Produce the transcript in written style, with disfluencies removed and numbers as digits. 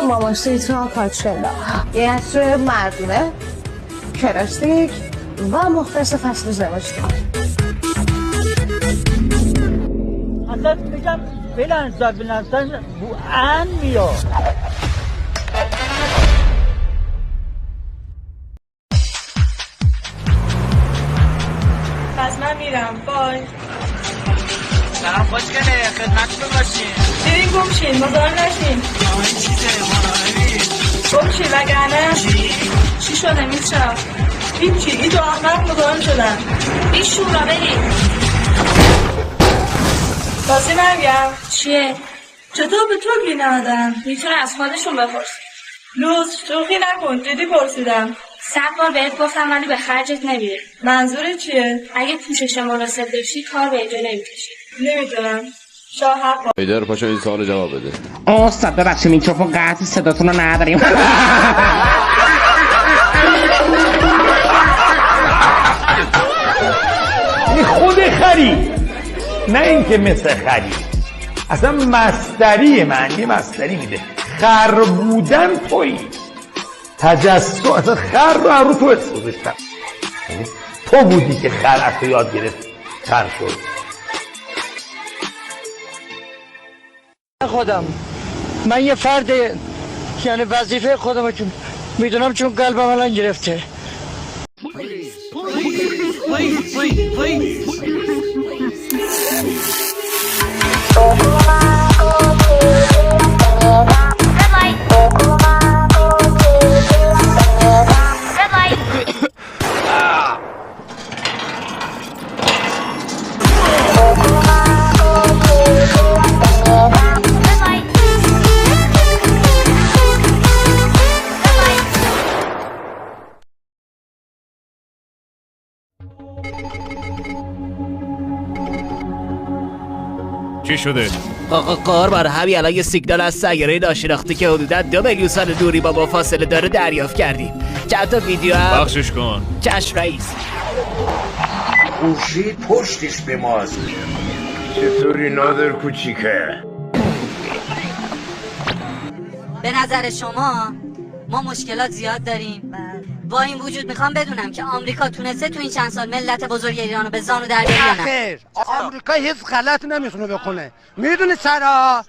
ماما سیترا کاتشلا یه عطر مردونه کلاستیک و مختص فصل ازدواج اصلا میگم بلنزن بو ان میاد. پس من میرم بای. سلام خوشگله خدمتتون باشین. برین گم شین مزار نشین. این چیزه مراقبی گم شین وگرنه چی شده میترم هیچی این دو احمق مزارم شدن این شورا بریم راستی مرگم چیه؟ چطور به تو گی ندادن؟ میتونه از خودشون بپرس. لوز شوخی نکن جدی پرسیدم 100 بار بهت گفتم ولی به خرجت نمیره. منظور چیه؟ اگه پوشش مناسب داشتی کار به اینجا نمیکشی. نمیدونم شاه حق ایدر پاشا این سوال جواب بده. استاد ببخشید میکروفون قطع صداتون رو نداریم. این خود خری نه اینکه مثل خری اصلا مصدری معنی مصدری میده. خر بودن تویی تجسس اصلا خر رو تو گذاشتم تو بودی که خر از تو یاد گرفت خر شد. خودم من یه فرد یعنی وظیفه خودم که میدونم چون قلبم الان گرفته. چی شده؟ قار برای همین الان یه سیگنال از سیاره ناشناخته که حدوداً 2 میلیون سال دوری با فاصله داره دریافت کردیم. چند تا ویدیو هم بخشش کن. چشم رئیس. خورشید پشتش به ماست. چطوری نادر کوچیکه؟ به نظر شما ما مشکلات زیاد داریم. با این وجود میخوام بدونم که آمریکا تونسته تو این چند سال ملت بزرگ ایرانو به زانو در بیاره یا نه؟ خیر آمریکا هیچ غلط نمیتونه بکنه. میدونی چرا